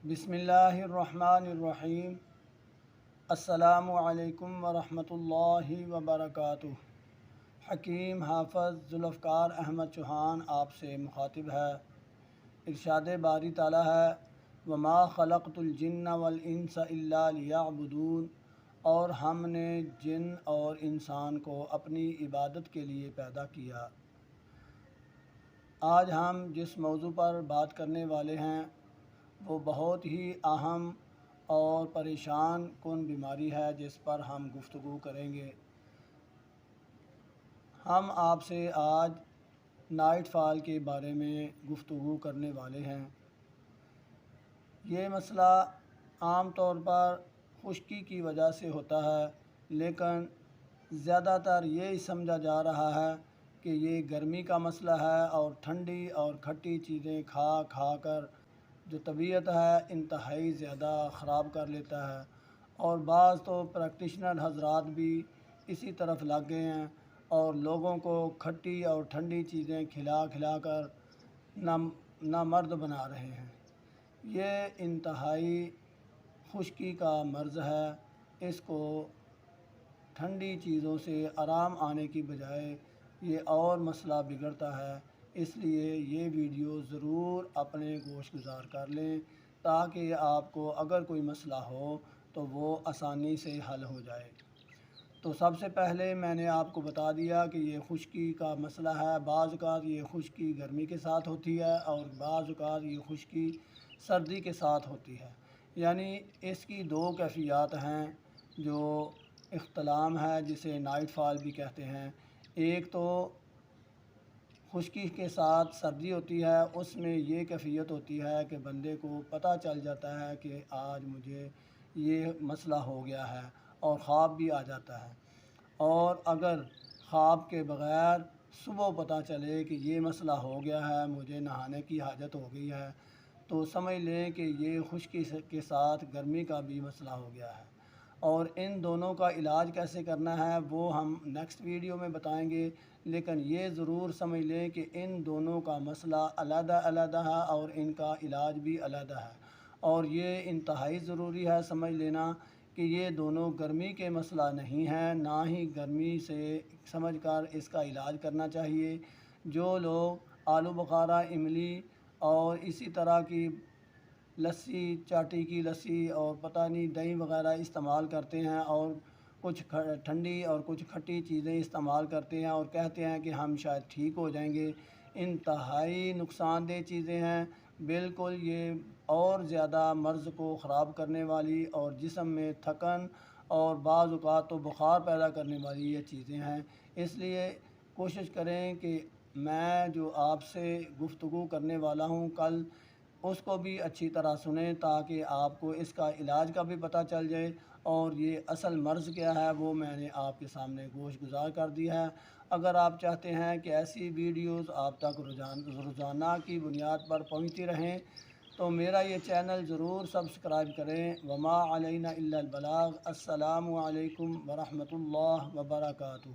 بسم اللہ الرحمن الرحیم۔ السلام علیکم ورحمۃ اللہ وبرکاتہ۔ حکیم حافظ ذوالفقار احمد چوہان آپ سے مخاطب ہے۔ ارشاد باری تعالیٰ ہے وما خلقت الجن والانس الا لیعبدون، اور ہم نے جن اور انسان کو اپنی عبادت کے لیے پیدا کیا۔ آج ہم جس موضوع پر بات کرنے والے ہیں وہ بہت ہی اہم اور پریشان کن بیماری ہے جس پر ہم گفتگو کریں گے۔ ہم آپ سے آج نائٹ فال کے بارے میں گفتگو کرنے والے ہیں۔ یہ مسئلہ عام طور پر خشکی کی وجہ سے ہوتا ہے، لیکن زیادہ تر یہ سمجھا جا رہا ہے کہ یہ گرمی کا مسئلہ ہے اور ٹھنڈی اور کھٹی چیزیں کھا کھا کر جو طبیعت ہے انتہائی زیادہ خراب کر لیتا ہے، اور بعض تو پریکٹیشنر حضرات بھی اسی طرف لگ گئے ہیں اور لوگوں کو کھٹی اور ٹھنڈی چیزیں کھلا کھلا کر نامرد بنا رہے ہیں۔ یہ انتہائی خشکی کا مرض ہے۔ اس کو ٹھنڈی چیزوں سے آرام آنے کی بجائے یہ اور مسئلہ بگڑتا ہے۔ اس لیے یہ ویڈیو ضرور اپنے گوش گزار کر لیں تاکہ آپ کو اگر کوئی مسئلہ ہو تو وہ آسانی سے حل ہو جائے۔ تو سب سے پہلے میں نے آپ کو بتا دیا کہ یہ خشکی کا مسئلہ ہے۔ بعض اوقات یہ خشکی گرمی کے ساتھ ہوتی ہے اور بعض اوقات یہ خشکی سردی کے ساتھ ہوتی ہے، یعنی اس کی دو کیفیات ہیں جو اختلام ہے، جسے نائٹ فال بھی کہتے ہیں۔ ایک تو خشکی کے ساتھ سردی ہوتی ہے، اس میں یہ کیفیت ہوتی ہے کہ بندے کو پتہ چل جاتا ہے کہ آج مجھے یہ مسئلہ ہو گیا ہے اور خواب بھی آ جاتا ہے، اور اگر خواب کے بغیر صبح پتہ چلے کہ یہ مسئلہ ہو گیا ہے، مجھے نہانے کی حاجت ہو گئی ہے، تو سمجھ لیں کہ یہ خشکی کے ساتھ گرمی کا بھی مسئلہ ہو گیا ہے۔ اور ان دونوں کا علاج کیسے کرنا ہے وہ ہم نیکسٹ ویڈیو میں بتائیں گے، لیکن یہ ضرور سمجھ لیں کہ ان دونوں کا مسئلہ علیحدہ علیحدہ ہے اور ان کا علاج بھی علیحدہ ہے، اور یہ انتہائی ضروری ہے سمجھ لینا کہ یہ دونوں گرمی کے مسئلہ نہیں ہیں، نہ ہی گرمی سے سمجھ کر اس کا علاج کرنا چاہیے۔ جو لوگ آلو بخارا، املی اور اسی طرح کی لسی، چاٹی کی لسی اور پتہ نہیں دہی وغیرہ استعمال کرتے ہیں اور کچھ ٹھنڈی اور کچھ کھٹی چیزیں استعمال کرتے ہیں اور کہتے ہیں کہ ہم شاید ٹھیک ہو جائیں گے، انتہائی نقصان دہ چیزیں ہیں۔ بالکل یہ اور زیادہ مرض کو خراب کرنے والی اور جسم میں تھکن اور بعض اوقات تو بخار پیدا کرنے والی یہ چیزیں ہیں۔ اس لیے کوشش کریں کہ میں جو آپ سے گفتگو کرنے والا ہوں کل، اس کو بھی اچھی طرح سنیں تاکہ آپ کو اس کا علاج کا بھی پتہ چل جائے، اور یہ اصل مرض کیا ہے وہ میں نے آپ کے سامنے گوش گزار کر دی ہے۔ اگر آپ چاہتے ہیں کہ ایسی ویڈیوز آپ تک روزانہ کی بنیاد پر پہنچتی رہیں تو میرا یہ چینل ضرور سبسکرائب کریں۔ وما علینا الا البلاغ۔ السلام علیکم ورحمۃ اللہ وبرکاتہ۔